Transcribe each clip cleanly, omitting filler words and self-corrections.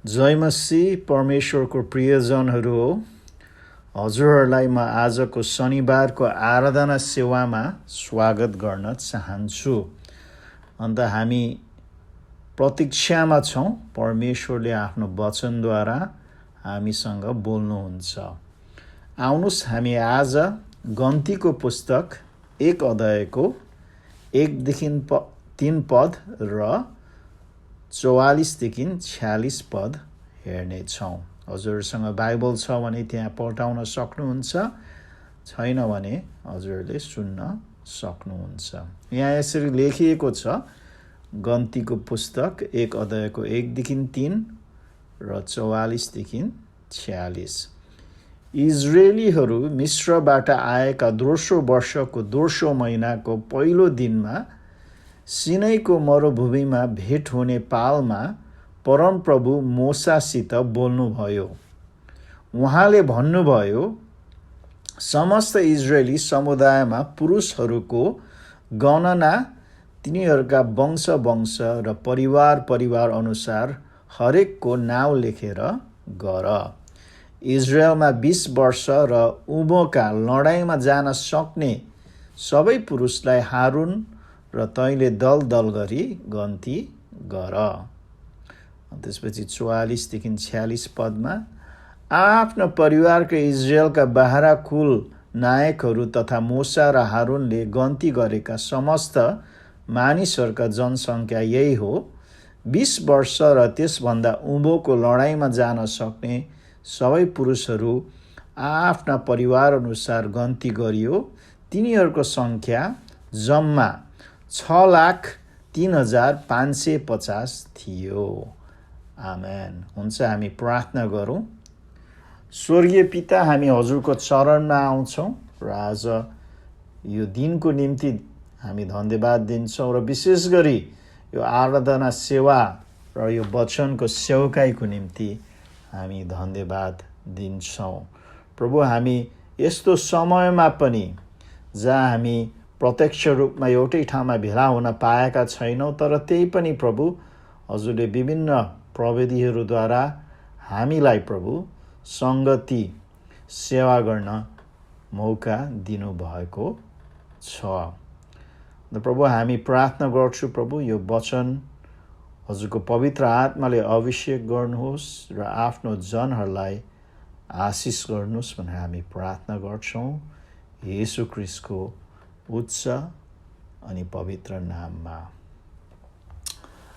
जय मसीह परमेश्वरको प्रियजनहरू हो। हजुरहरूलाई म आजको शनिबारको आराधना सेवामा स्वागत गर्न चाहन्छु। अन्त हामी प्रतीक्षामा छौँ परमेश्वरले आफ्नो वचनद्वारा हामीसँग बोल्नुहुन्छ। आउनुस् हामी आज गन्तीको पुस्तक 1 अध्यायको 1 देखि 3 पद र 44 देखि 46 पद हेर्नेछौँ। हजुरसँग बाइबल छ भने त्यहाँ पल्टाउन सक्नुहुन्छ, छैन भने हजुरले सुन्न सक्नुहुन्छ। यहाँ यसरी लेखिएको छ, गन्तीको पुस्तक 1 अध्यायको 1 देखि 3 र 44 देखि 46। इजरायलीहरू मिस्रबाट आएका दोस्रो वर्षको दोस्रो महिनाको पहिलो दिनमा सिनैको मरुभूमिमा भेट हुने पालमा परमप्रभु मोसासित बोल्नुभयो। उहाँले भन्नुभयो, समस्त इजरायली समुदायमा पुरुषहरूको गणना तिनीहरूका वंश र परिवार अनुसार हरेकको नाउँ लेखेर गर। इजरायलमा 20 वर्ष र उँभोका लडाइँमा जान सक्ने सबै पुरुषलाई हारुन र तैँले दल गरी गन्ती गर। त्यसपछि 44 देखि 46 पदमा आफ्नो परिवारका इजरायलका बाह्र कुल नायकहरू तथा मोसा र हारुनले गन्ती गरेका समस्त मानिसहरूका जनसङ्ख्या यही हो। 20 वर्ष र त्यसभन्दा उँभोको लडाइँमा जान सक्ने सबै पुरुषहरू आफ्ना परिवार अनुसार गन्ती गरियो। तिनीहरूको सङ्ख्या जम्मा 6,03,550 थियो। आमेन। हुन्छ, हामी प्रार्थना गरौँ। स्वर्गीय पिता, हामी हजुरको चरणमा आउँछौँ र आज यो दिनको निम्ति हामी धन्यवाद दिन्छौँ र विशेष गरी यो आराधना सेवा र यो वचनको सेवकाईको निम्ति हामी धन्यवाद दिन्छौँ। प्रभु, हामी यस्तो समयमा पनि जहाँ हामी प्रत्यक्ष रूपमा एउटै ठाउँमा भेला हुन पाएका छैनौँ, तर त्यही पनि प्रभु हजुरले विभिन्न प्रविधिहरूद्वारा हामीलाई प्रभु सङ्गति सेवा गर्न मौका दिनुभएको छ। प्रभु, हामी प्रार्थना गर्छु प्रभु, यो वचन हजुरको पवित्र आत्माले अभिषेक गर्नुहोस् र आफ्नो जनहरूलाई आशिष गर्नुहोस् भनेर हामी प्रार्थना गर्छौँ येशू ख्रीष्टको उच्च अनि पवित्र नाममा।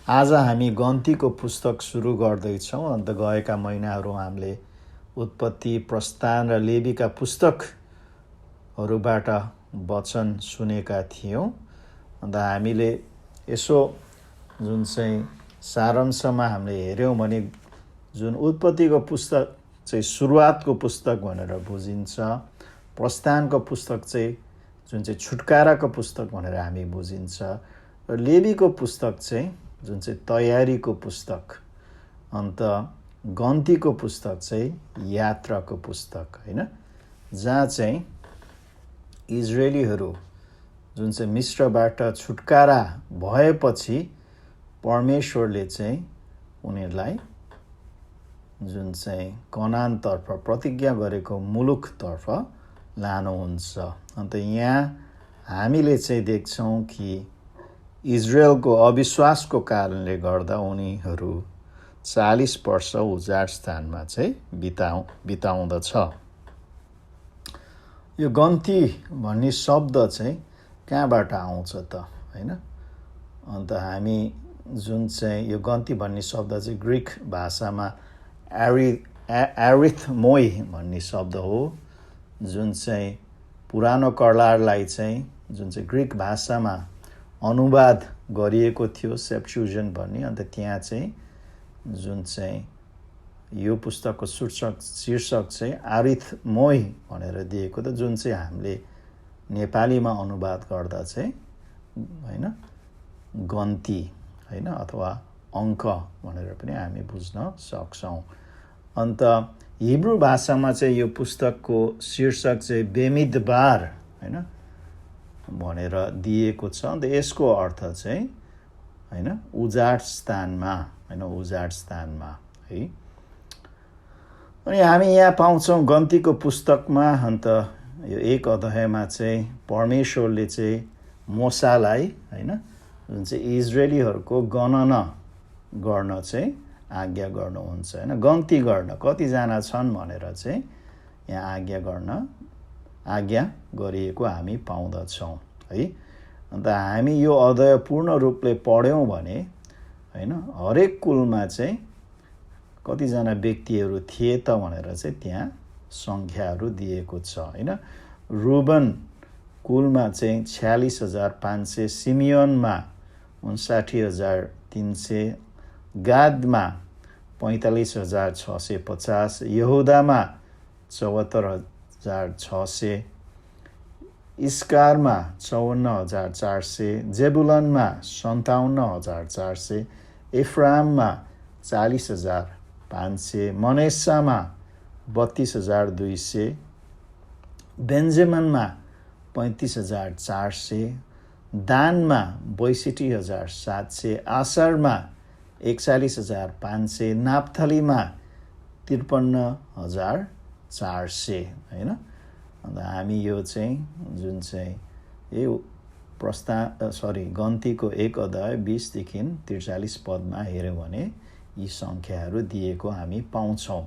आज हामी गन्तीको पुस्तक सुरु गर्दैछौँ। अन्त गएका महिनाहरू हामीले उत्पत्ति, प्रस्थान र लेवीका पुस्तकहरूबाट वचन सुनेका थियौँ। अन्त हामीले यसो जुन चाहिँ सारांशमा हामीले हेऱ्यौँ भने जुन उत्पत्तिको पुस्तक चाहिँ सुरुवातको पुस्तक भनेर बुझिन्छ, प्रस्थानको पुस्तक चाहिँ जुन चाहिँ छुटकाराको पुस्तक भनेर हामी बुझिन्छ, र लेवीको पुस्तक चाहिँ जुन चाहिँ तयारीको पुस्तक, अन्त गन्तीको पुस्तक चाहिँ यात्राको पुस्तक, होइन, जहाँ चाहिँ इजरायलीहरू जुन चाहिँ मिस्रबाट छुटकारा भएपछि परमेश्वरले चाहिँ उनीहरूलाई जुन चाहिँ कनानतर्फ प्रतिज्ञा गरेको मुलुकतर्फ लानुहुन्छ। अन्त यहाँ हामीले चाहिँ देख्छौँ कि इजरायलको अविश्वासको कारणले गर्दा उनीहरू 40 वर्ष उजाड स्थानमा चाहिँ बिताउँदछ। यो गन्ती भन्ने शब्द चाहिँ कहाँबाट आउँछ त, होइन? अन्त हामी जुन चाहिँ यो गन्ती भन्ने शब्द चाहिँ ग्रिक भाषामा एरिथमोई भन्ने शब्द हो, जुन चाहिँ पुरानो कर्लारलाई चाहिँ जुन चाहिँ ग्रिक भाषामा अनुवाद गरिएको थियो, सेप्चुजेन्ट भन्ने। अन्त त्यहाँ चाहिँ जुन चाहिँ यो पुस्तकको शीर्षक चाहिँ एरिथमोई भनेर दिएको त, जुन चाहिँ हामीले नेपालीमा अनुवाद गर्दा चाहिँ होइन गन्ती, होइन, अथवा अङ्क भनेर पनि हामी बुझ्न सक्छौँ। अन्त हिब्रू भाषामा चाहिँ यो पुस्तकको शीर्षक चाहिँ बेमिदबार, होइन, भनेर दिएको छ। अन्त यसको अर्थ चाहिँ होइन उजाड स्थानमा, होइन, उजाड स्थानमा, है। अनि हामी यहाँ पाउँछौँ गन्तीको पुस्तकमा अन्त यो 1 अध्यायमा चाहिँ परमेश्वरले चाहिँ मोसालाई हैन जुन चाहिँ इजरायलीहरूको गणना गर्न चाहिँ आज्ञा गर्नुहुन्छ हैन, गन्ती गर्न कतिजना छन् भनेर चाहिँ यहाँ आज्ञा गरिएको हामी पाउँदछौँ है। अन्त हामी यो अध्याय पूर्ण रूपले पढ्यौँ भने हैन हरेक कुलमा चाहिँ कतिजना व्यक्तिहरू थिए त भनेर चाहिँ त्यहाँ सङ्ख्याहरू दिएको छ हैन। रुबन कुलमा चाहिँ 46,500, सिमियोनमा 59,300, गादमा 45,650, यहुदामा 74,600, इस्कारमा 54,400, जेबुलनमा 57,400, इफ्राममा 40,500, मनेसामा 32,200, बेन्जामिनमा 35,400, दानमा 62,700, आसरमा 41,500, नाप्थलीमा 53,400 हैन। अन्त हामी यो चाहिँ जुन चाहिँ यो गन्तीको 1 अध्याय 20 देखि 43 पदमा हेऱ्यौँ भने यी सङ्ख्याहरू दिएको हामी पाउँछौँ।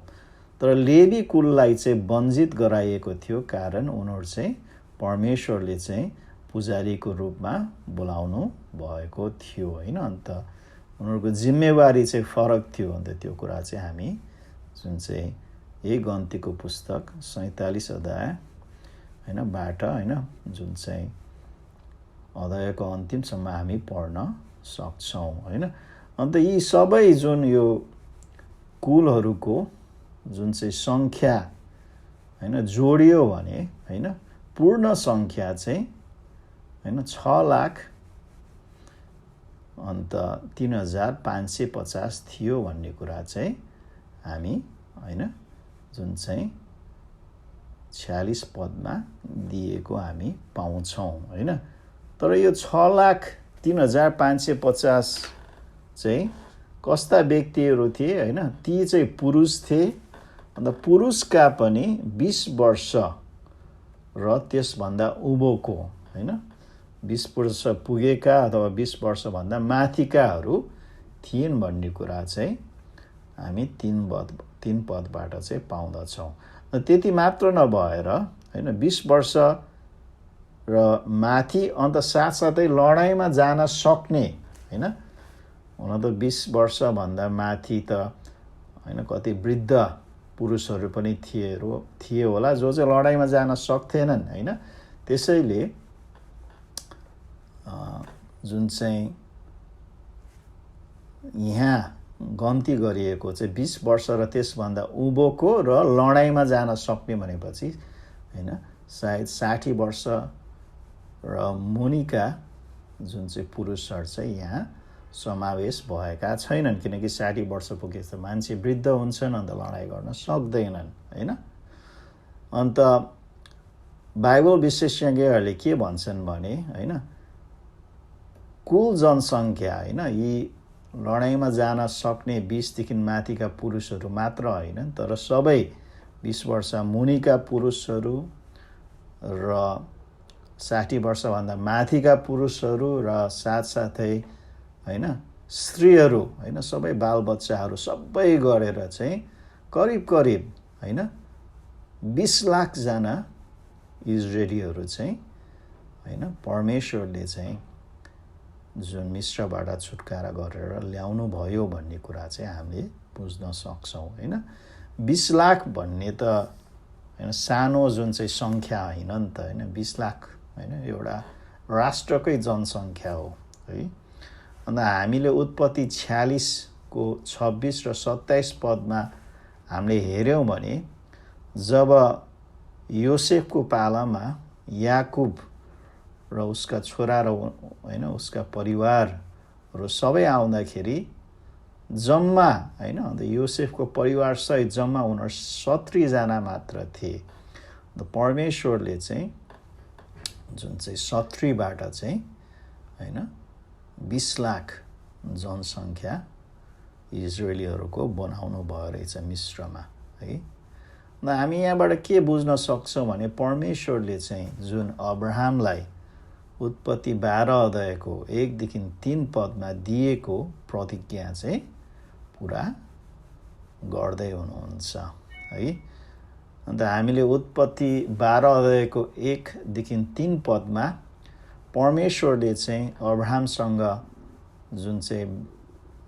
तर लेवी कुललाई चाहिँ वञ्चित गराइएको थियो, कारण उनीहरू चाहिँ परमेश्वरले चाहिँ पुजारीको रूपमा बोलाउनु भएको थियो हैन। अन्त उनीहरूको जिम्मेवारी चाहिँ फरक थियो। अन्त त्यो कुरा चाहिँ हामी जुन चाहिँ यही गन्तीको पुस्तक 47 अध्याय हैन बाट हैन जुन चाहिँ अध्यायको अन्तिमसम्म हामी पढ्न सक्छौँ हैन। अन्त यी सबै जुन यो कुलहरूको जुन चाहिँ सङ्ख्या हैन जोडियो भने हैन पूर्ण सङ्ख्या चाहिँ हैन 6,03,550 थियो भन्ने कुरा चाहिँ हामी हैन जुन चाहिँ 46 पदमा दिएको हामी पाउँछौँ हैन। तर यो 6,03,550 चाहिँ कस्ता व्यक्तिहरू थिए हैन, ती चाहिँ पुरुष थिए। अन्त पुरुषका पनि 20 वर्ष र त्यसभन्दा उँभोको हैन 20 वर्ष पुगेका अथवा 20 वर्षभन्दा माथिकाहरू थिइन् भन्ने कुरा चाहिँ हामी 3 पदबाट चाहिँ पाउँदछौँ। त्यति मात्र नभएर हैन 20 वर्ष र माथि अन्त साथसाथै लडाइँमा जान सक्ने हैन। हुन त 20 वर्षभन्दा माथि त हैन कति वृद्ध पुरुषहरू पनि थिए होला जो चाहिँ लडाइँमा जान सक्थेनन् हैन। त्यसैले जुन चाहिँ यहाँ गन्ती गरिएको चाहिँ 20 वर्ष र त्यसभन्दा उँभोको र लडाइँमा जान सक्ने भनेपछि हैन सायद 60 वर्ष र मुनिका जुन चाहिँ पुरुषहरू चाहिँ यहाँ समावेश भएका छैनन्, किनकि 60 वर्ष पुगेपछि मान्छे वृद्ध हुन्छन्, अन्त लडाइँ गर्न सक्दैनन् हैन। अन्त बाइबल विशेषज्ञहरूले के भन्छन् भने हैन कुल जनसङ्ख्या हैन यी लडाइँमा जान सक्ने 20 देखि माथिका पुरुषहरू मात्र होइन, तर सबै 20 वर्ष मुनिका पुरुषहरू र 60 वर्षभन्दा माथिका पुरुषहरू र साथसाथै हैन स्त्रीहरू हैन सबै बालबच्चाहरू सबै गरेर चाहिँ करिब हैन 20 लाख जना इजरायलीहरू चाहिँ हैन परमेश्वरले चाहिँ जुन मिस्रबाट छुटकारा गरेर ल्याउनु भयो भन्ने कुरा चाहिँ हामीले बुझ्न सक्छौँ हैन। 20 लाख भन्ने त हैन सानो जुन चाहिँ सङ्ख्या होइन नि त हैन। 20 लाख हैन एउटा राष्ट्रकै जनसङ्ख्या हो है। अन्त हामीले उत्पत्ति 46 को 26 र 27 पदमा हामीले हेऱ्यौँ भने जब योसेफको पालामा याकुब र उसका छोरा र हैन उसका परिवारहरू सबै आउँदाखेरि जम्मा हैन अन्त योसेफको परिवारसहित जम्मा उनीहरू 70 जना मात्र थिए। अन्त परमेश्वरले चाहिँ जुन चाहिँ 70 बाट चाहिँ हैन 20 लाख जनसङ्ख्या इजरायलीहरूको बनाउनु भयो रहेछ मिस्रमा है। र हामी यहाँबाट के बुझ्न सक्छौँ भने परमेश्वरले चाहिँ जुन अब्राहमलाई उत्पत्ति 12 अध्यायको 1देखि 3 पदमा दिएको प्रतिज्ञा चाहिँ पुरा गर्दै हुनुहुन्छ है। अन्त हामीले उत्पत्ति 12 अध्यायको 1देखि 3 पदमा परमेश्वरले चाहिँ अब्राहमसँग जुन चाहिँ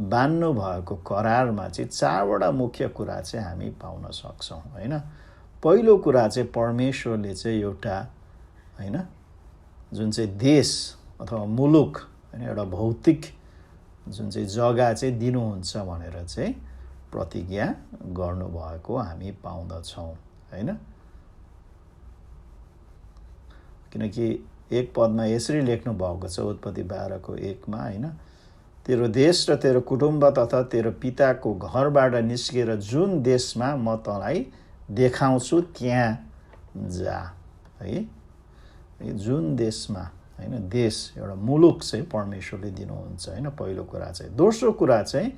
बान्नु भएको करारमा चाहिँ 4वटा मुख्य कुरा चाहिँ हामी पाउन सक्छौँ हैन। पहिलो कुरा चाहिँ परमेश्वरले चाहिँ एउटा हैन जुन चाहिँ देश अथवा मुलुक हैन एउटा भौतिक जुन चाहिँ जग्गा चाहिँ दिनुहुन्छ भनेर चाहिँ प्रतिज्ञा गर्नुभएको हामी पाउँदछौँ हैन। किनकि 1 पदमा यसरी लेख्नु भएको छ उत्पत्ति 12को 1 मा हैन, तेरो देश र तेरो कुटुम्ब तथा तेरो पिताको घरबाट निस्केर जुन देशमा म तँलाई देखाउँछु त्यहाँ जा है। जुन देशमा हैन, देश एउटा मुलुक चाहिँ परमेश्वरले दिनुहुन्छ हैन पहिलो कुरा चाहिँ। दोस्रो कुरा चाहिँ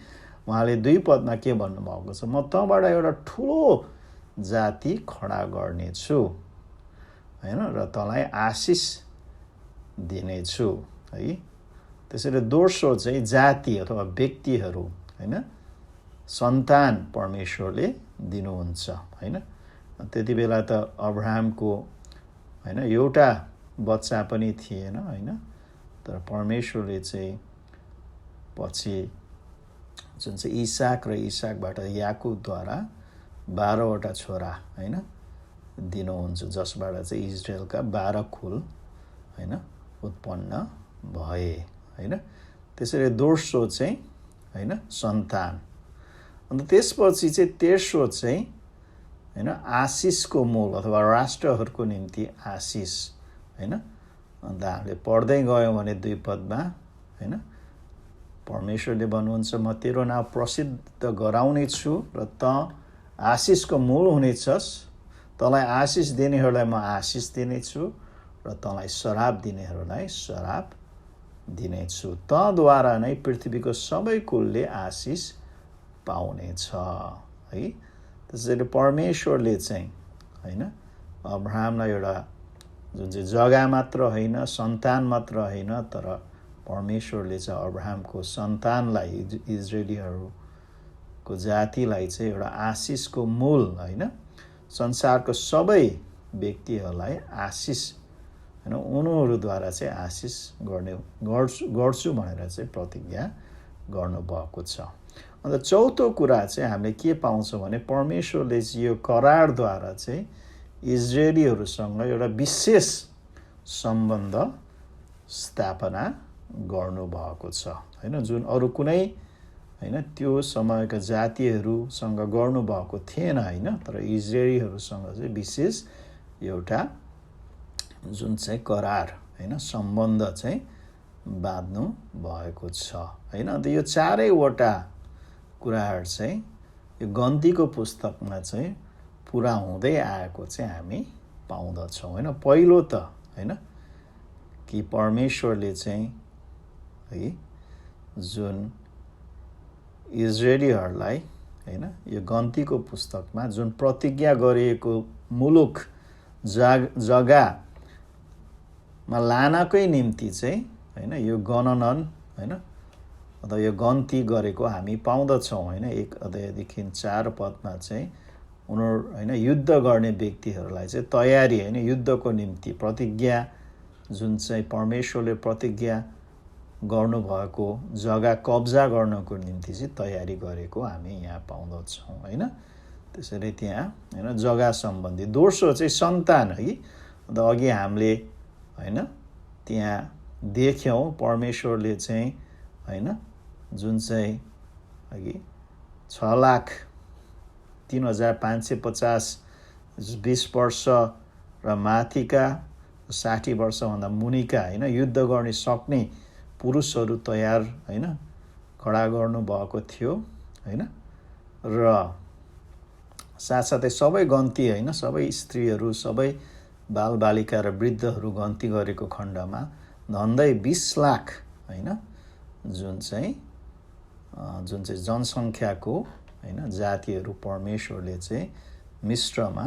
उहाँले 2 पदमा के भन्नुभएको छ, म तँबाट एउटा ठुलो जाति खडा गर्नेछु हैन र तँलाई आशिष दिनेछु है। त्यसैले दोस्रो चाहिँ जाति अथवा व्यक्तिहरू हैन सन्तान परमेश्वरले दिनुहुन्छ हैन। त्यति बेला त अब्राहमको हैन एउटा बच्चा पनि थिएन हैन, तर परमेश्वरले चाहिँ पछि जुन चाहिँ इसाक र इसाकबाट याकुबद्वारा 12वटा छोरा हैन दिनुहुन्छ, जसबाट चाहिँ इजरायलका 12 कुल हैन उत्पन्न भए हैन। त्यसैले दोस्रो चाहिँ हैन सन्तान। अन्त त्यसपछि चाहिँ तेस्रो चाहिँ हैन आशिषको मूल अथवा राष्ट्रहरूको निम्ति आशिष हैन। अन्त हामीले पढ्दै गयौँ भने 2 पदमा हैन परमेश्वरले भन्नुहुन्छ, म तेरो नाम प्रसिद्ध गराउने छु र त आशिषको मूल हुनेछस्। तँलाई आशिष दिनेहरूलाई म आशिष दिनेछु र तँलाई श्राप दिनेहरूलाई श्राप दिनेछु। तँद्वारा नै पृथ्वीको सबै कुलले आशिष पाउनेछ है। त्यसैले परमेश्वरले चाहिँ हैन अब्राहमलाई एउटा जुन चाहिँ जग्गा मात्र होइन, सन्तान मात्र होइन, तर परमेश्वरले चाहिँ अब्राहमको सन्तानलाई इजरायलीहरूको जातिलाई चाहिँ एउटा आशिषको मूल हैन, संसारको सबै व्यक्तिहरूलाई आशिष हैन उनीहरूद्वारा चाहिँ आशिष गर्छु भनेर चाहिँ प्रतिज्ञा गर्नुभएको छ। अन्त चौथो कुरा चाहिँ हामीले के पाउँछौँ भने परमेश्वरले चाहिँ यो करारद्वारा चाहिँ इजरायलीहरूसँग एउटा विशेष सम्बन्ध स्थापना गर्नुभएको छ हैन, जुन अरू कुनै हैन त्यो समयका जातिहरूसँग गर्नुभएको थिएन हैन। तर इजरायलीहरूसँग चाहिँ विशेष एउटा जुन चाहिँ करार हैन सम्बन्ध चाहिँ बाँध्नु भएको छ हैन। अन्त यो 4वटा कुराहरू चाहिँ यो गन्तीको पुस्तकमा चाहिँ पुरा हुँदै आएको चाहिँ हामी पाउँदछौँ हैन। पहिलो त हैन कि परमेश्वरले चाहिँ है जुन इजरायलीहरूलाई हैन यो गन्तीको पुस्तकमा जुन प्रतिज्ञा गरिएको मुलुक जग्गामा लानकै निम्ति चाहिँ हैन यो गणनन हैन अथवा यो गन्ती गरेको हामी पाउँदछौँ हैन। 1 अध्यायदेखि 4 पदमा चाहिँ उनीहरू हैन युद्ध गर्ने व्यक्तिहरूलाई चाहिँ तयारी हैन युद्धको निम्ति प्रतिज्ञा जुन चाहिँ परमेश्वरले प्रतिज्ञा गर्नुभएको जग्गा कब्जा गर्नको निम्ति चाहिँ तयारी गरेको हामी यहाँ पाउँदछौँ हैन। त्यसैले त्यहाँ हैन जग्गा सम्बन्धी। दोस्रो चाहिँ सन्तान है। अन्त अघि हामीले हैन त्यहाँ देख्यौँ परमेश्वरले चाहिँ हैन जुन चाहिँ अघि 6,03,550 20 वर्ष र माथिका 60 वर्षभन्दा मुनिका हैन युद्ध गर्ने सक्ने पुरुषहरू तयार हैन खडा गर्नुभएको थियो हैन। र साथसाथै सबै गन्ती हैन सबै स्त्रीहरू सबै बालबालिका र वृद्धहरू गन्ती गरेको खण्डमा झन्डै 20 लाख हैन जुन चाहिँ जुन चाहिँ जनसङ्ख्याको हैन जातिहरू परमेश्वरले चाहिँ मिश्रमा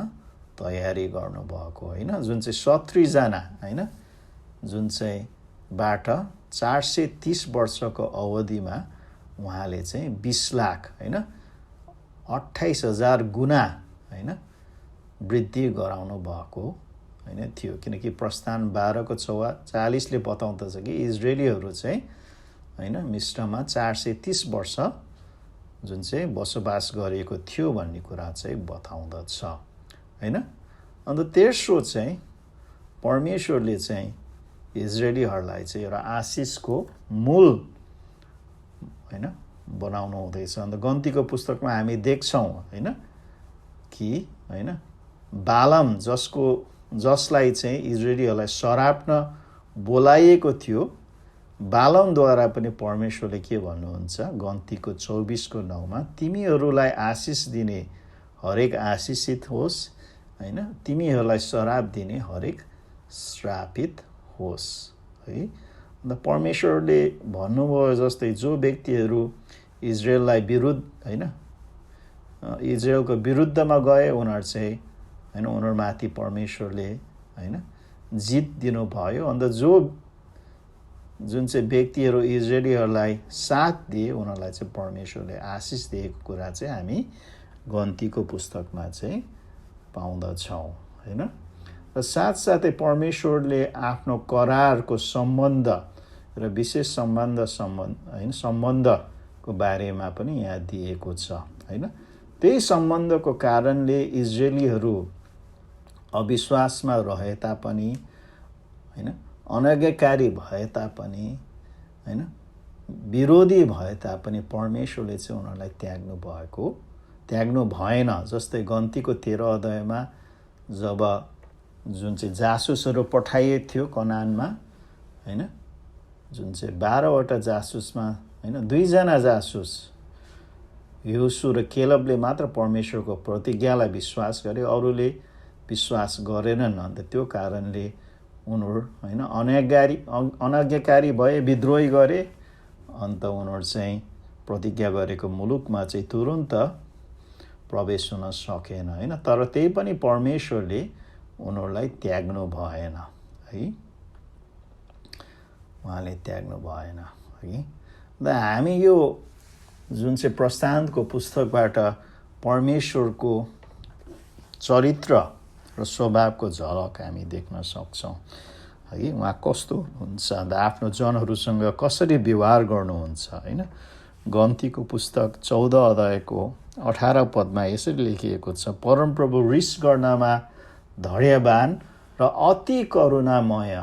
तयारी गर्नुभएको हैन, जुन चाहिँ 70 जना हैन, जुन चाहिँ बाट 430 वर्षको अवधिमा उहाँले चाहिँ 20 लाख हैन 28,000 गुना हैन वृद्धि गराउनु भएको हैन थियो। किनकि प्रस्थान 12 को 40 ले बताउँदछ कि इजरायलीहरू चाहिँ हैन मिश्रमा 430 वर्ष जुन चाहिँ बसोबास गरेको थियो भन्ने कुरा चाहिँ बताउँदछ हैन। अन्त तेस्रो चाहिँ परमेश्वरले चाहिँ इजरायलीहरूलाई चाहिँ एउटा आशिषको मूल हैन बनाउनु हुँदैछ। अन्त गन्तीको पुस्तकमा हामी देख्छौँ हैन कि हैन बालाम जसलाई चाहिँ इजरायलीहरूलाई सराप्न बोलाइएको थियो, बालामद्वारा पनि परमेश्वरले के भन्नुहुन्छ गन्तीको 24 को 9 मा, तिमीहरूलाई आशिष दिने हरेक आशिषित होस् हैन, तिमीहरूलाई श्राप दिने हरेक श्रापित होस् है। अन्त परमेश्वरले भन्नुभयो जस्तै जो व्यक्तिहरू इजरायललाई विरुद्ध हैन इजरायलको विरुद्धमा गए उनीहरू चाहिँ हैन उनीहरूमाथि परमेश्वरले हैन जित दिनुभयो। अन्त जुन चाहिँ व्यक्तिहरू इजरायलीहरूलाई साथ दिए उनीहरूलाई चाहिँ परमेश्वरले आशिष दिएको कुरा चाहिँ हामी गन्तीको पुस्तकमा चाहिँ पाउँदछौँ हैन। र साथसाथै परमेश्वरले आफ्नो करारको सम्बन्ध र विशेष सम्बन्धको बारेमा पनि यहाँ दिएको छ हैन। त्यही सम्बन्धको कारणले इजरायलीहरू अविश्वासमा रहे तापनि हैन अनज्ञाकारी भए तापनि हैन विरोधी भए तापनि परमेश्वरले चाहिँ उनीहरूलाई त्याग्नु भएन। जस्तै गन्तीको 13 अध्यायमा जब जुन चाहिँ जासुसहरू पठाइएको थियो कनानमा हैन, जुन चाहिँ 12 वटा जासुसमा हैन 2 जना जासुस योशु र केलबले मात्र परमेश्वरको प्रतिज्ञालाई विश्वास गरे, अरूले विश्वास गरेनन्। अन्त त्यो कारणले उनीहरू हैन अनज्ञाकारी भए, विद्रोही गरे। अन्त उनीहरू चाहिँ प्रतिज्ञा गरेको मुलुकमा चाहिँ तुरुन्त प्रवेश हुन सकेन हैन। तर त्यही पनि परमेश्वरले उनीहरूलाई त्याग्नु भएन है, उहाँले त्याग्नु भएन है। र हामी यो जुन चाहिँ प्रस्थानको पुस्तकबाट परमेश्वरको चरित्र र स्वभावको झलक हामी देख्न सक्छौँ है। उहाँ कस्तो हुन्छ, आफ्नो जनहरूसँग कसरी व्यवहार गर्नुहुन्छ हैन। गन्तीको पुस्तक 14 अध्यायको 18 पदमा यसरी लेखिएको छ, परमप्रभु रिस गर्नमा धैर्यवान र अति करुणामय,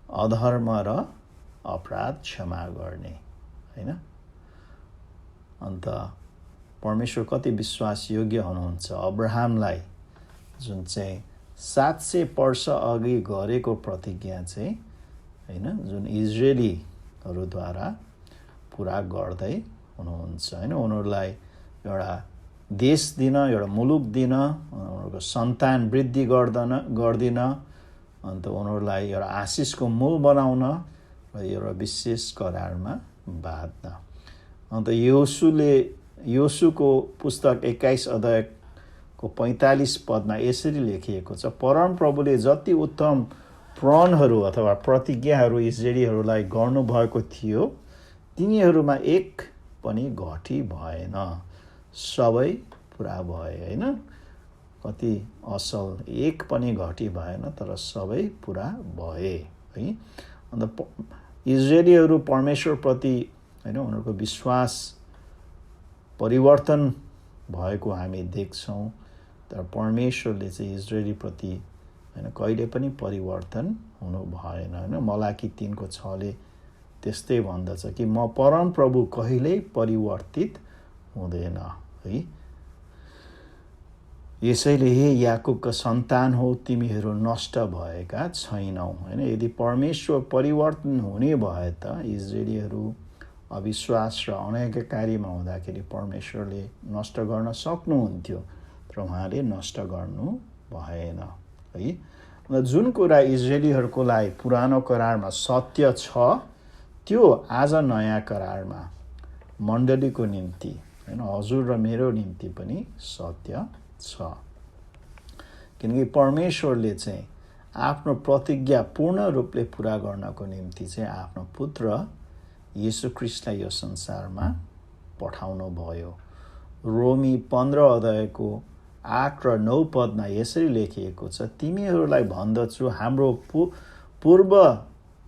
अधर्म र अपराध क्षमा गर्ने हैन। अन्त परमेश्वर कति विश्वासयोग्य हुनुहुन्छ। अब्राहमलाई जुन चाहिँ 700 वर्ष अघि गरेको प्रतिज्ञा चाहिँ हैन जुन इजरायलीहरूद्वारा पुरा गर्दै हुनुहुन्छ हैन। उनीहरूलाई एउटा देश दिन, एउटा मुलुक दिन, उनीहरूको सन्तान वृद्धि गर्दिन, अन्त उनीहरूलाई एउटा आशिषको मूल बनाउन र एउटा विशेष करारमा बाँध्न। अन्त योशुको पुस्तक 21 अध्यायको 45 पदमा यसरी लेखिएको छ, परमप्रभुले जति उत्तम प्रणहरू अथवा प्रतिज्ञाहरू इजरायलीहरूलाई गर्नुभएको थियो तिनीहरूमा एक पनि घटी भएन, सबै पुरा भए हैन। कति असल, एक पनि घटी भएन तर सबै पुरा भए है। अन्त इजरायलीहरू परमेश्वरप्रति हैन उनीहरूको विश्वास परिवर्तन भएको हामी देख्छौँ, तर परमेश्वरले चाहिँ इजरायलीप्रति हैन कहिले पनि परिवर्तन हुनु भएन हैन। मलाकी 3 को 6 ले त्यस्तै भन्दछ कि म परमप्रभु कहिल्यै परिवर्तित हुँदैन है। यसैले हे याकुबका सन्तान हो, तिमीहरू नष्ट भएका छैनौ हैन। यदि परमेश्वर परिवर्तन हुने भए त इजरायलीहरू अविश्वास र अनज्ञाकारीमा हुँदाखेरि परमेश्वरले नष्ट गर्न सक्नुहुन्थ्यो, तर उहाँले नष्ट गर्नु भएन है। र जुन कुरा इजरायलीहरूको लागि पुरानो करारमा सत्य छ त्यो आज नयाँ करारमा मण्डलीको निम्ति हैन हजुर र मेरो निम्ति पनि सत्य छ। किनकि परमेश्वरले चाहिँ आफ्नो प्रतिज्ञा पूर्ण रूपले पूरा गर्नको निम्ति चाहिँ आफ्नो पुत्र येशू ख्रीष्टलाई यो संसारमा पठाउनु भयो। रोमी 15 अध्यायको 8 र 9 पदमा यसरी लेखिएको छ, तिमीहरूलाई भन्दछु हाम्रो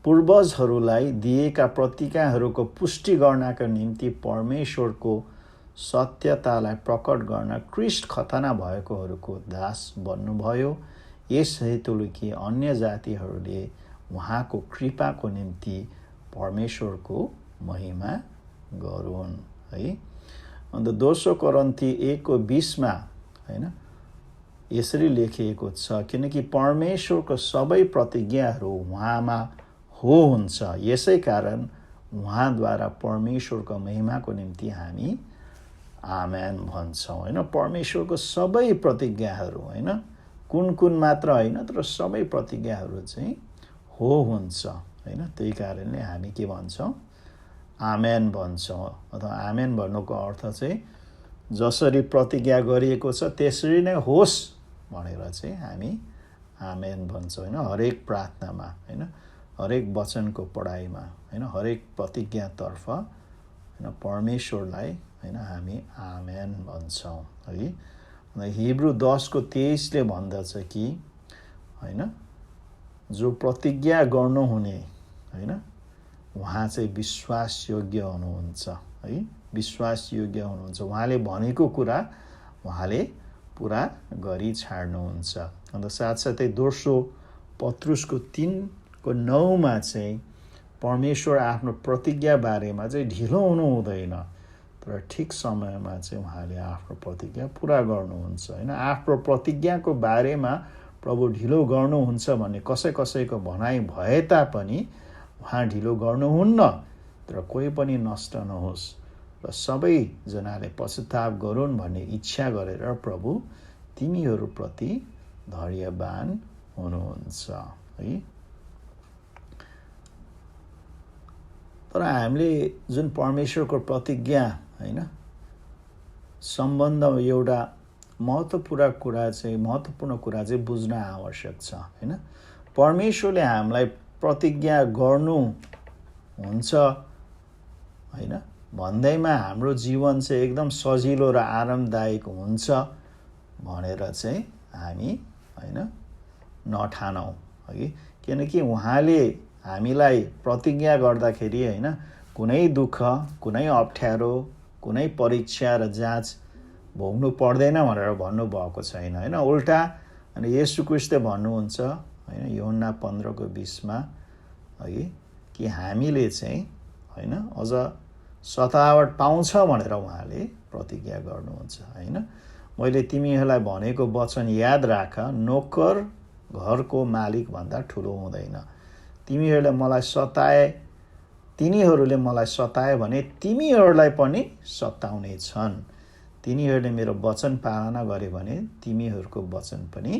पूर्वजहरूलाई दिएका प्रतिज्ञाहरूको पुष्टि गर्नका निम्ति परमेश्वरको सत्यतालाई प्रकट गर्न ख्रीष्ट खतना भएकोहरूको दास बन्नुभयो। यस हेतुले कि अन्य जातिहरूले उहाँको कृपाको निम्ति परमेश्वरको महिमा गरून् है। अन्त 2 कोरिन्थी 1:20 हैन यसरी लेखिएको छ, किनकि परमेश्वरको सबै प्रतिज्ञाहरू उहाँमा हुन्छ, यसै कारण उहाँद्वारा परमेश्वरको महिमाको निम्ति हामी आमेन भन्छौँ हैन। परमेश्वरको सबै प्रतिज्ञाहरू हैन, कुन मात्र होइन तर सबै प्रतिज्ञाहरू चाहिँ हुन्छ हैन। त्यही कारणले हामी के भन्छौँ, आमेन भन्छौँ। अथवा आमेन भन्नुको अर्थ चाहिँ जसरी प्रतिज्ञा गरिएको छ त्यसरी नै होस् भनेर चाहिँ हामी आमेन भन्छौँ हैन। हरेक प्रार्थनामा हैन, हरेक वचनको पढाइमा हैन, हरेक प्रतिज्ञातर्फ हैन परमेश्वरलाई हैन हामी आमेन भन्छौँ है। हिब्रू 10:23 भन्दछ कि हैन जो प्रतिज्ञा गर्नुहुने हैन उहाँ चाहिँ विश्वासयोग्य हुनुहुन्छ है, विश्वासयोग्य हुनुहुन्छ। उहाँले भनेको कुरा उहाँले पुरा गरी छाड्नुहुन्छ। अन्त साथसाथै 2 पत्रुसको 3:9 चाहिँ परमेश्वर आफ्नो प्रतिज्ञा बारेमा चाहिँ ढिलो हुनु हुँदैन, तर ठिक समयमा चाहिँ उहाँले आफ्नो प्रतिज्ञा पुरा गर्नुहुन्छ हैन। आफ्नो प्रतिज्ञाको बारेमा प्रभु ढिलो गर्नुहुन्छ भन्ने कसैको भनाइ भए तापनि उहाँ ढिलो गर्नुहुन्न, तर कोही पनि नष्ट नहोस् र सबैजनाले पश्चाताप गरून् भन्ने इच्छा गरेर प्रभु तिमीहरूप्रति धैर्यवान हुनुहुन्छ है। तर हामीले जुन परमेश्वरको प्रतिज्ञा हैन सम्बन्ध एउटा महत्त्वपूर्ण कुरा चाहिँ बुझ्न आवश्यक छ हैन। परमेश्वरले हामीलाई प्रतिज्ञा गर्नु हुन्छ हैन भन्दैमा हाम्रो जीवन चाहिँ एकदम सजिलो र आरामदायक हुन्छ भनेर चाहिँ हामी हैन नठानौँ है। किनकि उहाँले हामीलाई प्रतिज्ञा गर्दाखेरि हैन कुनै दुःख, कुनै अप्ठ्यारो, कुनै परीक्षा र जाँच भोग्नु पर्दैन भनेर भन्नुभएको छैन हैन। उल्टा अनि येशू ख्रीष्टले भन्नुहुन्छ हैन यूहन्ना 15:20 है कि हामीले चाहिँ हैन अझ सतावट पाउँछ भनेर उहाँले प्रतिज्ञा गर्नुहुन्छ हैन। मैले तिमीहरूलाई भनेको वचन याद राख, नोकर घरको मालिक भन्दा ठुलो हुँदैन। तिनीहरूले मलाई सताए भने तिमीहरूलाई पनि सताउने छन्। तिनीहरूले मेरो वचन पालना गरे भने तिमीहरूको वचन पनि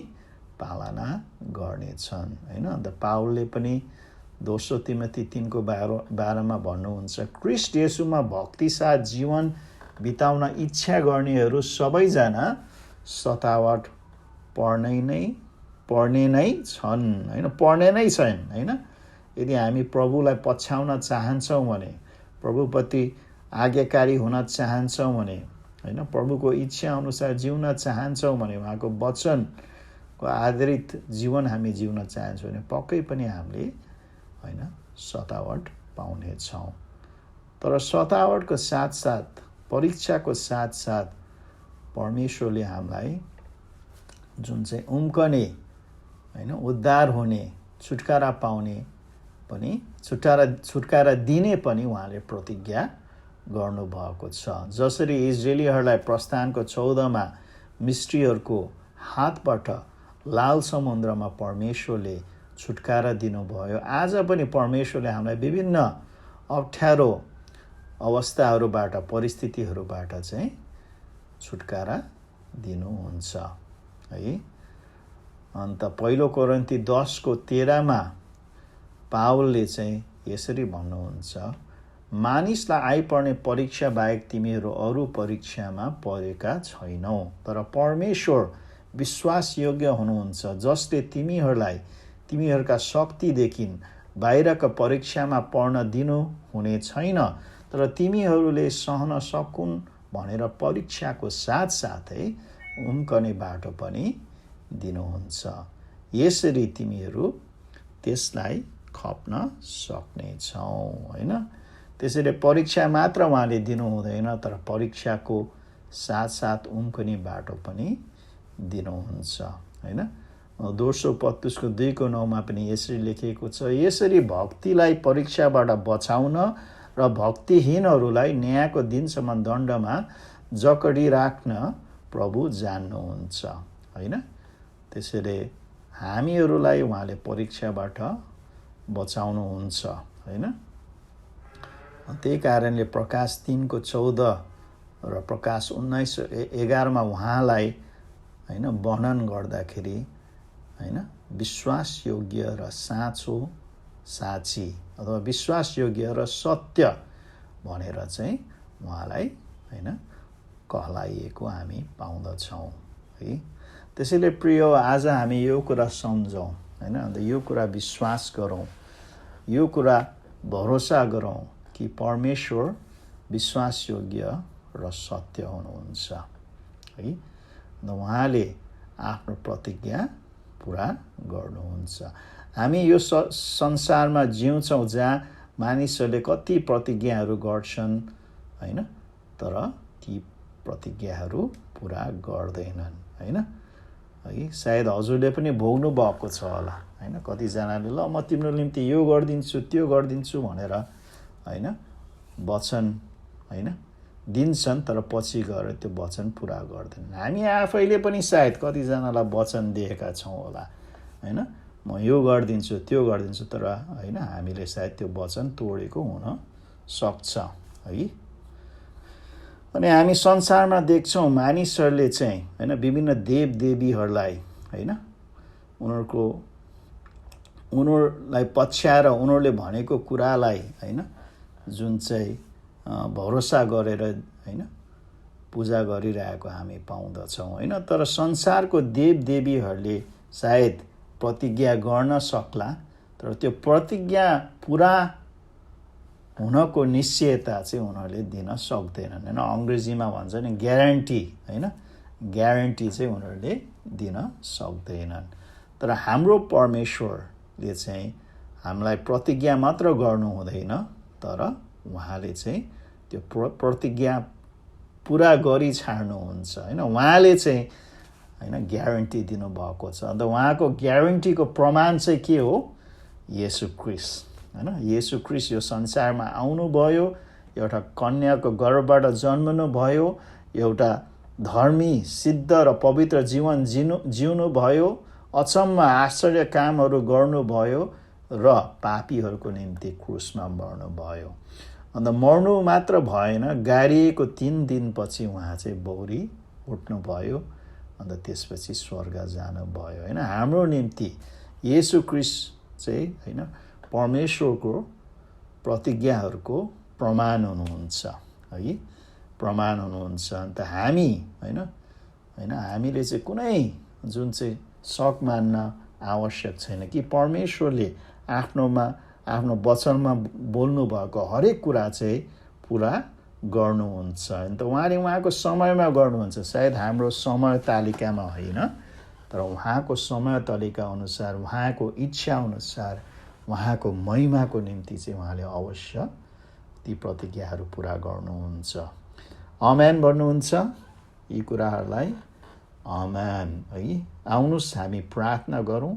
पालना गर्नेछन् हैन। अन्त पावलले पनि 2 तिमोथी 3:12 भन्नुहुन्छ, ख्रीष्ट येशूमा भक्ति साथ जीवन बिताउन इच्छा गर्नेहरू सबैजना सतावट पर्ने नै छन् हैन। यदि हामी प्रभुलाई पछ्याउन चाहन्छौँ भने, प्रभुप्रति आज्ञाकारी हुन चाहन्छौँ भने हैन, प्रभुको इच्छा अनुसार जिउन चाहन्छौँ भने, उहाँको वचनको आधारित जीवन हामी जिउन चाहन्छौँ भने पक्कै पनि हामीले हैन सतावट पाउनेछौँ। तर सतावटको साथसाथ, परीक्षाको साथसाथ परमेश्वरले हामीलाई जुन चाहिँ उम्कने हैन उद्धार हुने, छुटकारा पाउने पनि, छुटकारा दिने पनि उहाँले प्रतिज्ञा गर्नुभएको छ। जसरी इजरायलीहरूलाई प्रस्थानको 14 मिस्रीहरूको हातबाट लाल समुद्रमा परमेश्वरले छुटकारा दिनुभयो, आज पनि परमेश्वरले हामीलाई विभिन्न अप्ठ्यारो अवस्थाहरूबाट, परिस्थितिहरूबाट चाहिँ छुटकारा दिनुहुन्छ है। अन्त 1 कोरिन्थी 10:13 पावलले चाहिँ यसरी भन्नुहुन्छ, मानिसलाई आइपर्ने परीक्षा बाहेक तिमीहरू अरू परीक्षामा परेका छैनौ, तर परमेश्वर विश्वासयोग्य हुनुहुन्छ, जसले तिमीहरूलाई तिमीहरूका शक्तिदेखि बाहिरका परीक्षामा पर्न दिनु हुने छैन, तर तिमीहरूले सहन सकुन् भनेर परीक्षाको साथसाथै उम्कने बाटो पनि दिनुहुन्छ। यसरी तिमीहरू त्यसलाई खप्न सक्नेछौ, होइन? त्यसैले परीक्षा मात्र उहाँले दिनु हुँदैन, तर परीक्षाको साथसाथ उम्कने बाटो पनि दिनुहुन्छ, होइन? दोस्रो पत्रुसको 2:9 पनि यसरी लेखिएको छ, यसरी भक्तिलाई परीक्षाबाट बचाउन र भक्तिहीनहरूलाई न्यायको दिनसम्म दण्डमा जकडी राख्न प्रभु जान्नुहुन्छ, होइन? त्यसैले हामीहरूलाई उहाँले परीक्षाबाट बचाउनुहुन्छ, होइन? त्यही कारणले प्रकाश 3:14 र प्रकाश 19:11 उहाँलाई, होइन, वर्णन गर्दाखेरि, होइन, विश्वासयोग्य र साँचो साँची अथवा विश्वासयोग्य र सत्य भनेर चाहिँ उहाँलाई, होइन, कहलाइएको हामी पाउँदछौँ, है? त्यसैले प्रिय, आज हामी यो कुरा सम्झौँ, होइन? अन्त यो कुरा विश्वास गरौँ, यो कुरा भरोसा गरौँ कि परमेश्वर विश्वासयोग्य र सत्य हुनुहुन्छ, है? उहाँले आफ्नो प्रतिज्ञा पुरा गर्नुहुन्छ। हामी यो संसारमा जिउँछौँ जहाँ मानिसहरूले कति प्रतिज्ञाहरू गर्छन्, होइन, तर ती प्रतिज्ञाहरू पुरा गर्दैनन्, होइन? है, सायद हजुरले पनि भोग्नु भएको छ होला, होइन? कतिजनाले ल म तिम्रो निम्ति यो गरिदिन्छु त्यो गरिदिन्छु भनेर, होइन, वचन, होइन, दिन्छन्, तर पछि गएर त्यो वचन पुरा गर्दैनन्। हामी आफैले पनि सायद कतिजनालाई वचन दिएका छौँ होला, होइन, म यो गरिदिन्छु त्यो गरिदिन्छु, तर होइन, हामीले सायद त्यो वचन तोडेको हुन सक्छ, है? अनि हामी संसारमा देख्छौँ मानिसहरूले चाहिँ, होइन, विभिन्न देवदेवीहरूलाई, होइन, उनीहरूलाई पछ्याएर उनीहरूले भनेको कुरालाई, होइन, जुन चाहिँ भरोसा गरेर, होइन, पूजा गरिरहेको हामी पाउँदछौँ, होइन? तर संसारको देवदेवीहरूले सायद प्रतिज्ञा गर्न सक्ला, तर त्यो प्रतिज्ञा पुरा हुनको निश्चयता चाहिँ उनीहरूले दिन सक्दैनन्, होइन? अङ्ग्रेजीमा भन्छ नि ग्यारेन्टी, होइन? ग्यारेन्टी चाहिँ उनीहरूले दिन सक्दैनन्। तर हाम्रो परमेश्वरले चाहिँ हामीलाई प्रतिज्ञा मात्र गर्नु हुँदैन, तर उहाँले चाहिँ त्यो प्रतिज्ञा पुरा गरी छाड्नुहुन्छ, होइन? उहाँले चाहिँ, होइन, ग्यारेन्टी दिनुभएको छ। अन्त उहाँको ग्यारेन्टीको प्रमाण चाहिँ के हो? येशू ख्रीष्ट, होइन? येशू ख्रीष्ट यो संसारमा आउनुभयो, एउटा कन्याको गर्भबाट जन्मनुभयो, एउटा धर्मी, सिद्ध र पवित्र जीवन जिउनुभयो, अचम्म आश्चर्य कामहरू गर्नुभयो र पापीहरूको निम्ति क्रुसमा मर्नुभयो। अन्त मर्नु मात्र भएन, गाडिएको 3 दिनपछि उहाँ चाहिँ बौरी उठ्नुभयो, अन्त त्यसपछि स्वर्ग जानुभयो, होइन? हाम्रो निम्ति येशू ख्रीष्ट चाहिँ, होइन, परमेश्वरको प्रतिज्ञाहरूको प्रमाण हुनुहुन्छ, है? प्रमाण हुनुहुन्छ। अन्त हामी, होइन, हामीले चाहिँ कुनै जुन चाहिँ शक मान्न आवश्यक छैन कि परमेश्वरले आफ्नो वचनमा बोल्नु भएको हरेक कुरा चाहिँ पुरा गर्नुहुन्छ। अन्त उहाँले उहाँको समयमा गर्नुहुन्छ। सायद हाम्रो समय तालिकामा होइन, तर उहाँको समय तालिका अनुसार, उहाँको इच्छा अनुसार, उहाँको महिमाको निम्ति चाहिँ उहाँले अवश्य ती प्रतिज्ञाहरू पुरा गर्नुहुन्छ। आमेन भन्नुहुन्छ यी कुराहरूलाई? आमेन, है? आउनुहोस् हामी प्रार्थना गरौँ।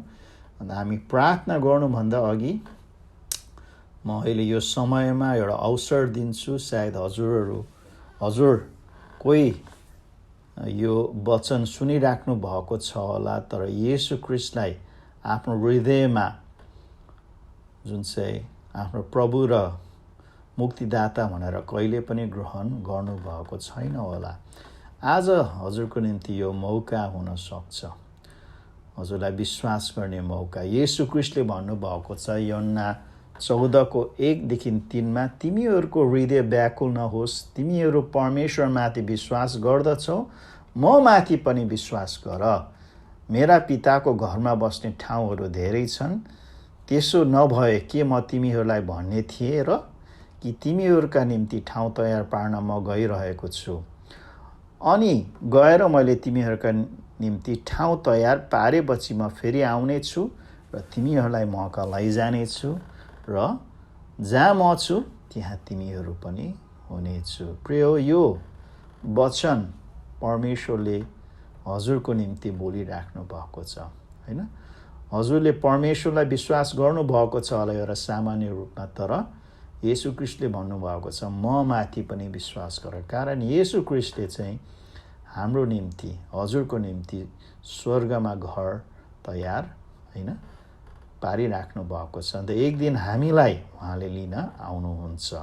अन्त हामी प्रार्थना गर्नुभन्दा अघि म अहिले यो समयमा एउटा अवसर दिन्छु। सायद हजुर कोही यो वचन सुनिराख्नु भएको छ होला, तर येशू ख्रीष्टलाई आफ्नो हृदयमा जुन चाहिँ आफ्नो प्रभु र मुक्तिदाता भनेर कहिले पनि ग्रहण गर्नुभएको छैन होला। आज हजुरको निम्ति यो मौका हुन सक्छ, हजुरलाई विश्वास गर्ने मौका। येशू ख्रीष्टले भन्नुभएको छ यूहन्ना 14:1-3 तिमीहरूको हृदय व्याकुल नहोस्, तिमीहरू परमेश्वरमाथि विश्वास गर्दछौ, म माथि पनि विश्वास गर। मेरा पिताको घरमा बस्ने ठाउँहरू धेरै छन्, त्यसो नभए के म तिमीहरूलाई भन्ने थिएँ र? कि तिमीहरूका निम्ति ठाउँ तयार पार्न म गइरहेको छु। अनि गएर मैले तिमीहरूका निम्ति ठाउँ तयार पारेपछि म फेरि आउनेछु र तिमीहरूलाई मका लैजानेछु र जहाँ म छु त्यहाँ तिमीहरू पनि हुनेछु। प्रिय, यो वचन परमेश्वरले हजुरको निम्ति बोलिराख्नु भएको छ, होइन? हजुरले परमेश्वरलाई विश्वास गर्नुभएको छ होला एउटा सामान्य रूपमा, तर येशू ख्रीष्टले भन्नुभएको छ म माथि पनि विश्वास गर। कारण येशू ख्रीष्टले चाहिँ हाम्रो निम्ति, हजुरको निम्ति स्वर्गमा घर तयार, होइन, पारिराख्नु भएको छ। अन्त एक दिन हामीलाई उहाँले लिन आउनुहुन्छ।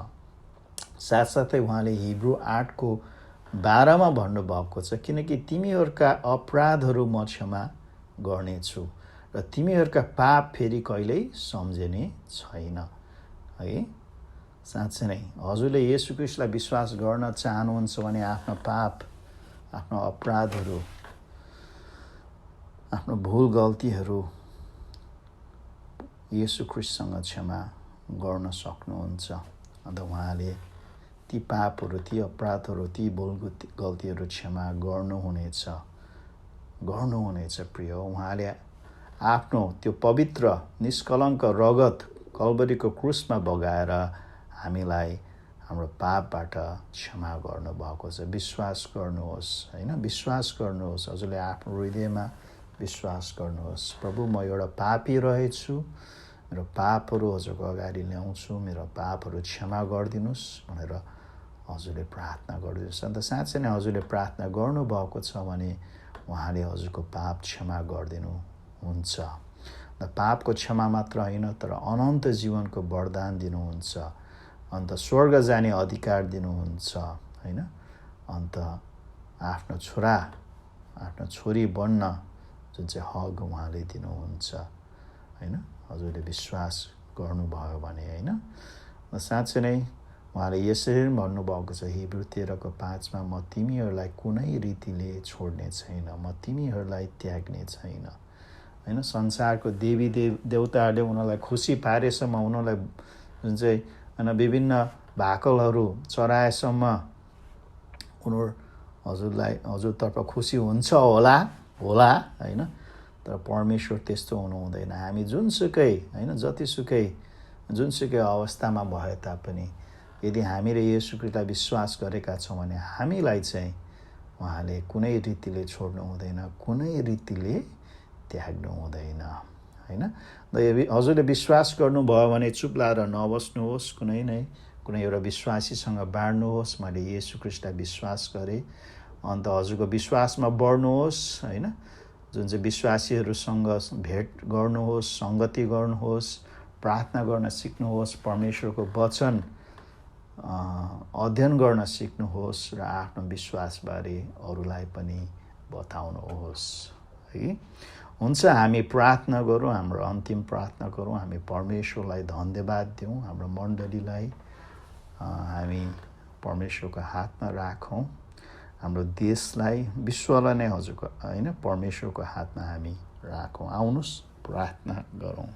साथसाथै उहाँले हिब्रू 8:12 भन्नुभएको छ, किनकि तिमीहरूका अपराधहरू म क्षमा गर्नेछु र तिमीहरूका पाप फेरि कहिल्यै सम्झिने छैन। है, साँच्चै नै हजुरले येशू ख्रीष्टलाई विश्वास गर्न चाहनुहुन्छ भने आफ्नो पाप, आफ्नो अपराधहरू, आफ्नो भुल गल्तीहरू येशू ख्रीष्टसँग क्षमा गर्न सक्नुहुन्छ। अन्त उहाँले ती पापहरू, ती अपराधहरू, ती भुल गल्तीहरू क्षमा गर्नुहुनेछ। प्रिय, उहाँले आफ्नो त्यो पवित्र निष्कलङ्क रगत कल्वरीको क्रुसमा बगाएर हामीलाई हाम्रो पापबाट क्षमा गर्नुभएको छ। विश्वास गर्नुहोस्, होइन? विश्वास गर्नुहोस्। हजुरले आफ्नो हृदयमा विश्वास गर्नुहोस्, प्रभु म एउटा पापी रहेछु, मेरो पापहरू हजुरको अगाडि ल्याउँछु, मेरो पापहरू क्षमा गरिदिनुहोस् भनेर हजुरले प्रार्थना गरिदिनुहोस्। अन्त साँच्चै नै हजुरले प्रार्थना गर्नुभएको छ भने उहाँले हजुरको पाप क्षमा गरिदिनुहुन्छ। पापको क्षमा मात्र होइन, तर अनन्त जीवनको वरदान दिनुहुन्छ। अन्त स्वर्ग जाने अधिकार दिनुहुन्छ, होइन? अन्त आफ्नो छोरा, आफ्नो छोरी बन्न जुन चाहिँ हक उहाँले दिनुहुन्छ, होइन? हजुरले विश्वास गर्नुभयो भने, होइन? साँच्चै नै उहाँले यसरी भन्नुभएको छ हिब्रू 13:5 म तिमीहरूलाई कुनै रीतिले छोड्ने छैन, म तिमीहरूलाई त्याग्ने छैन, होइन? संसारको देवी देवताहरूले उनीहरूलाई खुसी पारेसम्म, उनीहरूलाई जुन चाहिँ होइन विभिन्न भाकलहरू चराएसम्म उनीहरू हजुरतर्फ खुसी हुन्छ होला, होइन? तर परमेश्वर त्यस्तो हुनु हुँदैन। हामी जुनसुकै, होइन, जुनसुकै अवस्थामा भए तापनि यदि हामीले येशू ख्रीष्टलाई विश्वास गरेका छौँ भने हामीलाई चाहिँ उहाँले कुनै रीतिले छोड्नु हुँदैन, कुनै रीतिले त्याग्नु हुँदैन, होइन? हजुरले विश्वास गर्नुभयो भने चुप लाएर नबस्नुहोस्, कुनै एउटा विश्वासीसँग बाँड्नुहोस्, मैले येशू ख्रीष्टलाई विश्वास गरेँ। अन्त हजुरको विश्वासमा बढ्नुहोस्, होइन? जुन चाहिँ विश्वासीहरूसँग भेट गर्नुहोस्, सङ्गति गर्नुहोस्, प्रार्थना गर्न सिक्नुहोस्, परमेश्वरको वचन अध्ययन गर्न सिक्नुहोस् र आफ्नो विश्वासबारे अरूलाई पनि बताउनुहोस्, है? हुन्छ, हामी प्रार्थना गरौँ, हाम्रो अन्तिम प्रार्थना गरौँ। हामी परमेश्वरलाई धन्यवाद दिउँ, हाम्रो मण्डलीलाई हामी परमेश्वरको हातमा राखौँ, हाम्रो देशलाई, विश्वलाई नै हजुरको, होइन, परमेश्वरको हातमा हामी राखौँ। आउनुहोस् प्रार्थना गरौँ।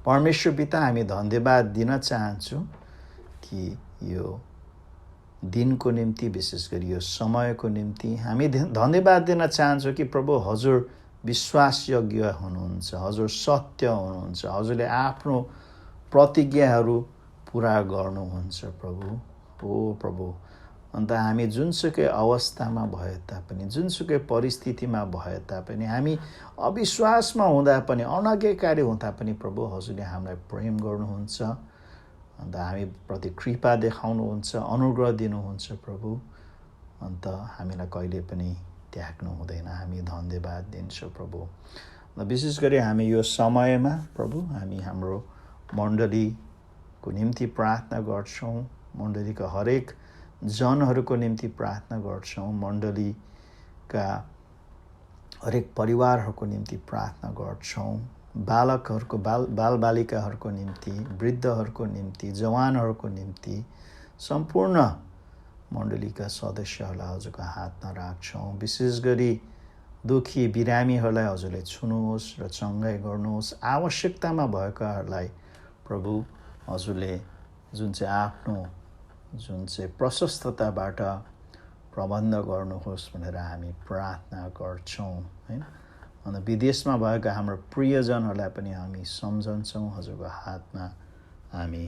परमेश्वर पिता, हामी धन्यवाद दिन चाहन्छु कि यो दिनको निम्ति, विशेष गरी यो समयको निम्ति हामी धन्यवाद दिन चाहन्छौँ कि प्रभु हजुर विश्वासयोग्य हुनुहुन्छ, हजुर सत्य हुनुहुन्छ, हजुरले आफ्नो प्रतिज्ञाहरू पुरा गर्नुहुन्छ प्रभु। ओ प्रभु, अन्त हामी जुनसुकै अवस्थामा भए तापनि, जुनसुकै परिस्थितिमा भए तापनि, हामी अविश्वासमा हुँदा पनि, अनाज्ञाकारी हुँदा पनि प्रभु हजुरले हामीलाई प्रेम गर्नुहुन्छ, अन्त हामी प्रति कृपा देखाउनुहुन्छ, अनुग्रह दिनुहुन्छ प्रभु। अन्त हामीलाई कहिले पनि त्याग्नु हुँदैन। हामी धन्यवाद दिन्छौँ प्रभु। विशेष गरी हामी यो समयमा प्रभु हामी हाम्रो मण्डलीको निम्ति प्रार्थना गर्छौँ, मण्डलीका हरेक जनहरूको निम्ति प्रार्थना गर्छौँ, मण्डलीका हरेक परिवारहरूको निम्ति प्रार्थना गर्छौँ। बालकहरूको बालबालिकाहरूको निम्ति, वृद्धहरूको निम्ति, जवानहरूको निम्ति सम्पूर्ण मण्डलीका सदस्यहरूलाई हजुरको हातमा राख्छौँ। विशेष गरी दुखी बिरामीहरूलाई हजुरले छुनुहोस् र चङ्गाई गर्नुहोस्। आवश्यकतामा भएकाहरूलाई प्रभु हजुरले जुन चाहिँ प्रशस्तताबाट प्रबन्ध गर्नुहोस् भनेर हामी प्रार्थना गर्छौँ हैन। अनि विदेशमा भएका हाम्रो प्रियजनहरूलाई पनि हामी सम्झन्छौँ, हजुरको हातमा हामी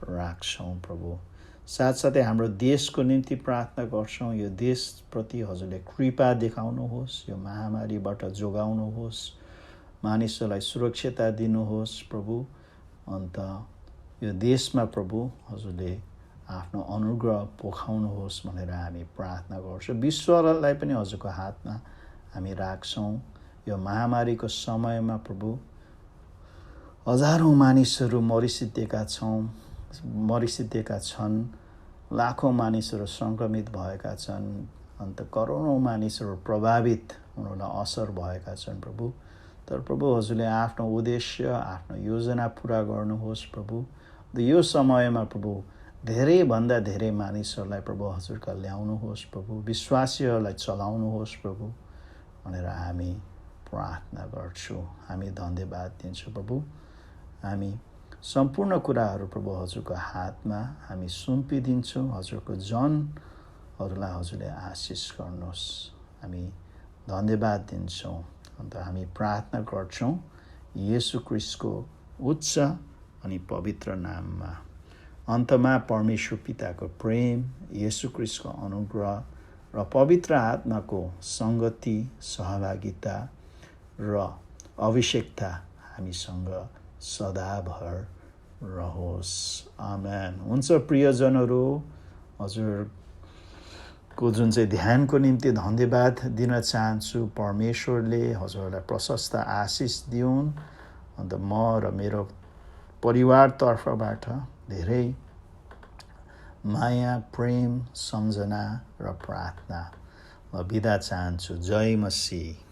राख्छौँ प्रभु। साथसाथै हाम्रो देशको निम्ति प्रार्थना गर्छौँ। यो देशप्रति हजुरले कृपा देखाउनुहोस्, यो महामारीबाट जोगाउनुहोस्, मानिसहरूलाई सुरक्षितता दिनुहोस् प्रभु। अन्त यो देशमा प्रभु हजुरले आफ्नो अनुग्रह पोखाउनुहोस् भनेर हामी प्रार्थना गर्छौँ। विश्वलाई पनि हजुरको हातमा हामी राख्छौँ। यो महामारीको समयमा प्रभु हजारौँ मानिसहरू मरिसिदिएका छन्, लाखौँ मानिसहरू सङ्क्रमित भएका छन्, अन्त करोडौँ मानिसहरू प्रभावित उनीहरूलाई असर भएका छन् प्रभु। तर प्रभु हजुरले आफ्नो उद्देश्य, आफ्नो योजना पुरा गर्नुहोस् प्रभु। यो समयमा प्रभु धेरैभन्दा धेरै मानिसहरूलाई प्रभु हजुरका ल्याउनुहोस् प्रभु, विश्वासीहरूलाई चलाउनुहोस् प्रभु भनेर हामी प्रार्थना गर्छौँ। हामी धन्यवाद दिन्छौँ प्रभु। हामी सम्पूर्ण कुराहरू प्रभु हजुरको हातमा हामी सुम्पिदिन्छौँ। हजुरको जनहरूलाई हजुरले आशिष गर्नुहोस्। हामी धन्यवाद दिन्छौँ। अन्त हामी प्रार्थना गर्छौँ येशू ख्रीष्टको उच्च अनि पवित्र नाममा। अन्तमा परमेश्वर पिताको प्रेम, येशू ख्रीष्टको अनुग्रह र पवित्र आत्माको सङ्गति, सहभागिता र अभिषेकता हामीसँग सदाभर रहोस्। आमेन। हुन्छ प्रियजनहरू, हजुरको जुन चाहिँ ध्यानको निम्ति धन्यवाद दिन चाहन्छु। परमेश्वरले हजुरलाई प्रशस्त आशिष दिउन्। अन्त म र मेरो परिवार तर्फबाट धेरै माया, प्रेम, सम्झना र प्रार्थना म बिदा चाहन्छु। जय मसीह।